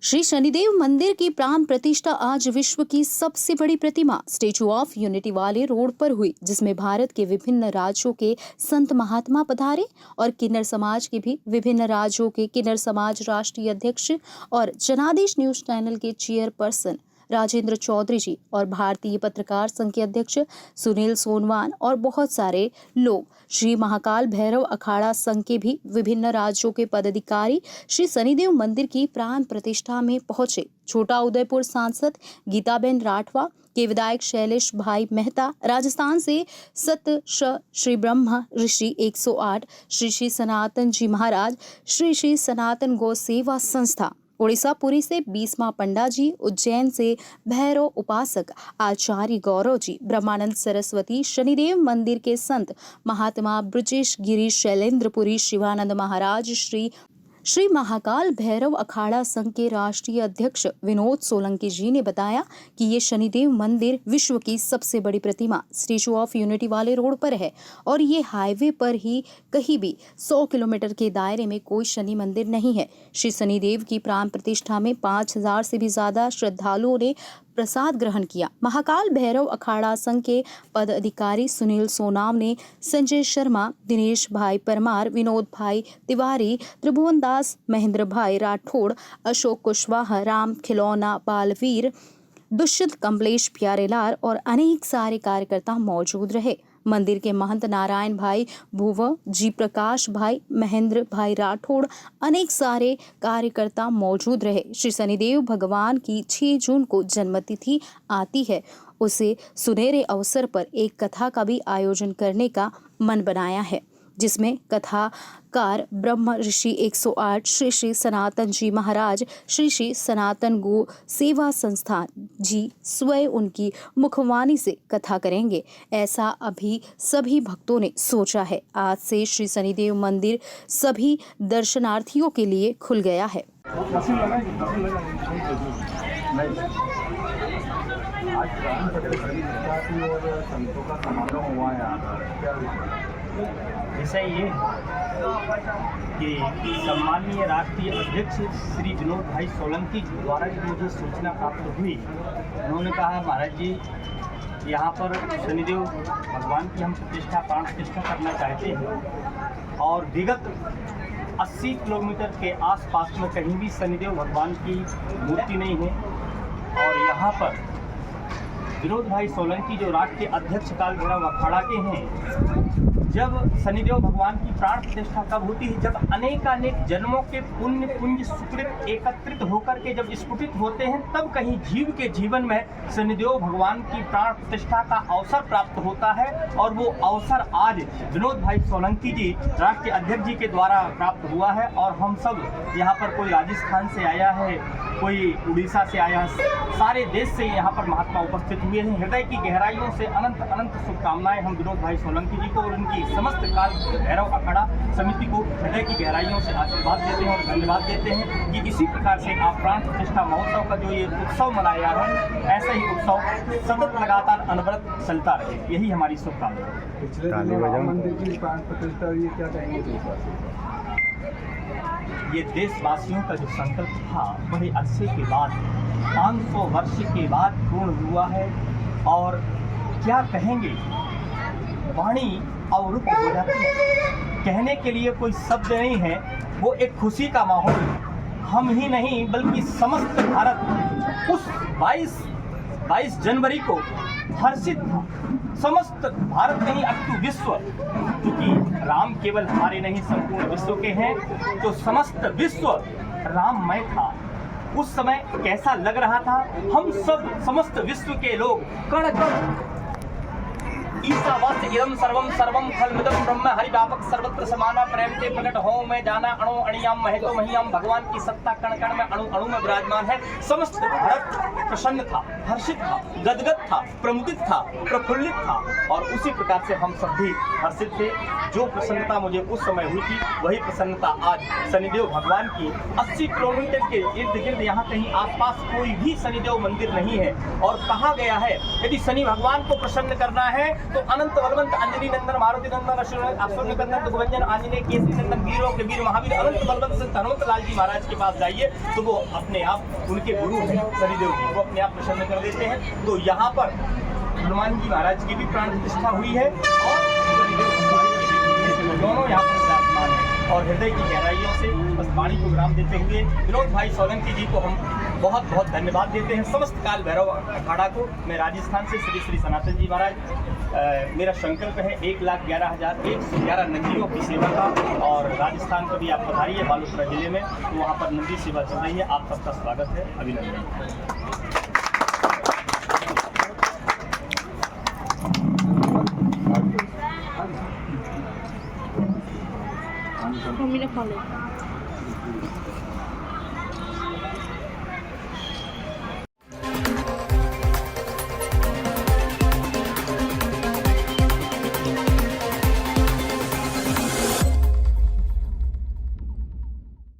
श्री शनिदेव मंदिर की प्राण प्रतिष्ठा आज विश्व की सबसे बड़ी प्रतिमा स्टैचू ऑफ यूनिटी वाले रोड पर हुई, जिसमें भारत के विभिन्न राज्यों के संत महात्मा पधारे और किन्नर समाज के भी विभिन्न राज्यों के किन्नर समाज राष्ट्रीय अध्यक्ष और जनादेश न्यूज चैनल के चेयरपर्सन राजेंद्र चौधरी जी और भारतीय पत्रकार संघ के अध्यक्ष सुनील सोनवान और बहुत सारे लोग श्री महाकाल भैरव अखाड़ा संघ के भी विभिन्न राज्यों के पदाधिकारी श्री शनिदेव मंदिर की प्राण प्रतिष्ठा में पहुंचे। छोटा उदयपुर सांसद गीताबेन राठवा के विधायक शैलेश भाई मेहता, राजस्थान से सत श्री ब्रह्म ऋषि 108 श्री श्री सनातन जी महाराज, श्री श्री सनातन गौ सेवा संस्था, उड़ीसा पुरी से बीसमा पंडा जी, उज्जैन से भैरव उपासक आचार्य गौरव जी, ब्रह्मानंद सरस्वती शनिदेव मंदिर के संत महात्मा ब्रजेश गिरी शैलेंद्रपुरी, शिवानंद महाराज, श्री महाकाल भैरव अखाड़ा संघ के राष्ट्रीय अध्यक्ष विनोद सोलंकी जी ने बताया कि ये शनिदेव मंदिर विश्व की सबसे बड़ी प्रतिमा स्टैचू ऑफ यूनिटी वाले रोड पर है और ये हाईवे पर ही कहीं भी 100 किलोमीटर के दायरे में कोई शनि मंदिर नहीं है। श्री शनिदेव की प्राण प्रतिष्ठा में 5000 से भी ज्यादा श्रद्धालुओं ने प्रसाद ग्रहण किया। महाकाल भैरव अखाड़ा संघ के पदाधिकारी सुनील सोनाम ने संजय शर्मा, दिनेश भाई परमार, विनोद भाई तिवारी, त्रिभुवन दास, महेंद्र भाई राठौड़, अशोक कुशवाहा, राम खिलौना, बालवीर, दुष्यंत, कमलेश प्यारेलाल और अनेक सारे कार्यकर्ता मौजूद रहे। मंदिर के महंत नारायण भाई भुव जी, प्रकाश भाई, महेंद्र भाई राठौड़, अनेक सारे कार्यकर्ता मौजूद रहे। श्री शनिदेव भगवान की 6 जून को जन्मतिथि आती है, उसे सुनहरे अवसर पर एक कथा का भी आयोजन करने का मन बनाया है, जिसमें कथाकार ब्रह्म ऋषि 108 श्री श्री सनातन जी महाराज, श्री श्री सनातन गो सेवा संस्था जी स्वयं उनकी मुखवाणी से कथा करेंगे। ऐसा अभी सभी भक्तों ने सोचा है। आज से श्री शनिदेव मंदिर सभी दर्शनार्थियों के लिए खुल गया है। विषय ये कि सम्माननीय राष्ट्रीय अध्यक्ष श्री विनोद भाई सोलंकी जी द्वारा जो मुझे सूचना प्राप्त हुई, उन्होंने कहा महाराज जी यहाँ पर शनिदेव भगवान की हम प्राण प्रतिष्ठा करना चाहते हैं और विगत 80 किलोमीटर के आसपास में कहीं भी शनिदेव भगवान की मूर्ति नहीं है और यहाँ पर विनोद भाई सोलंकी जो राष्ट्रीय अध्यक्ष काल भैरव अखाड़ा के हैं, जब शनिदेव भगवान की प्राण प्रतिष्ठा कब होती है, जब अनेकानेक जन्मों के पुण्य पुंज सुकृत एकत्रित होकर के जब स्फुटित होते हैं, तब कहीं जीव के जीवन में शनिदेव भगवान की प्राण प्रतिष्ठा का अवसर प्राप्त होता है। और वो अवसर आज विनोद भाई सोलंकी जी राष्ट्रीय अध्यक्ष जी के द्वारा प्राप्त हुआ है और हम सब यहाँ पर, कोई राजस्थान से आया है, कोई उड़ीसा से आया है, सारे देश से यहाँ पर महात्मा उपस्थित हुए हैं। हृदय की गहराइयों से अनंत अनंत शुभकामनाएं हम विनोद भाई सोलंकी जी को और उनकी समस्त काल भैरव अखाड़ा समिति को हृदय की गहराइयों से आशीर्वाद देते हैं और धन्यवाद देते हैं कि इसी प्रकार से आप प्राण प्रतिष्ठा महोत्सव का जो ये उत्सव मनाया है, ऐसा ही उत्सव सतत लगातार अनवरत चलता रहे, यही हमारी शुभकामना है। पिछले दिनों मंदिर की प्राण प्रतिष्ठा, ये क्या कहेंगे? ये देशवासियों का जो संकल्प था बड़े अरसे के बाद, 500 वर्ष के बाद पूर्ण हुआ है और क्या कहेंगे, वाणी अवरुद्ध हो जाती है, कहने के लिए कोई शब्द नहीं है। वो एक खुशी का माहौल हम ही नहीं बल्कि समस्त भारत उस 22 जनवरी को हर्षित था। समस्त भारत नहीं अपितु विश्व, क्योंकि राम केवल हमारे नहीं संपूर्ण विश्व के हैं, तो समस्त विश्व राममय था। उस समय कैसा लग रहा था, हम सब समस्त विश्व के लोग कण कण ईसावास्य इदं सर्वं सर्वं खलमिदं ब्रह्म हरि व्यापक सर्वत्र समाना प्रेम के प्रकट हो मैं जाना अणु अणियाम महतो महियाम, भगवान की सत्ता कण कण में अणु अणु में विराजमान है। समस्त भारत प्रसन्न था, हर्षित था, गदगद था, प्रमुदित था, प्रफुल्लित था और उसी प्रकार से हम सब भी हर्षित थे। जो प्रसन्नता मुझे उस समय हुई थी, वही प्रसन्नता आज शनिदेव भगवान की 80 किलोमीटर के इर्द गिर्द यहाँ कहीं आसपास कोई भी शनिदेव मंदिर नहीं है। और कहा गया है यदि शनि भगवान को प्रसन्न करना है तो तो अनंत बलवंत अंजनी नंदन मारुति नंदन अश्वनी नंदन दुर्गंजन आंजनेय केसरी नंदन वीरों के वीर महावीर अनंत बलवंत संत हनुमत लाल जी महाराज के पास जाइए तो वो अपने आप उनके गुरु हैं शनिदेव जी, वो अपने आप प्रसन्न कर देते हैं। तो यहाँ पर हनुमान जी महाराज की भी प्राण प्रतिष्ठा हुई है और दोनों यहाँ पर विराजमान हैं। और हृदय की गहराइयों से बस वाणी को विराम देते हुए विनोद भाई सोलंकी जी को हम बहुत बहुत धन्यवाद देते हैं। समस्त काल भैरव अखाड़ा को मैं राजस्थान से श्री श्री सनातन जी महाराज, मेरा संकल्प है 1,11,111 नंदियों की सेवा का। और राजस्थान को भी आप पधारिए बालोतरा जिले में, तो वहाँ पर नंदी सेवा चल रही है। आप सबका स्वागत है, अभिनंदन। मम्मी ने खा लो।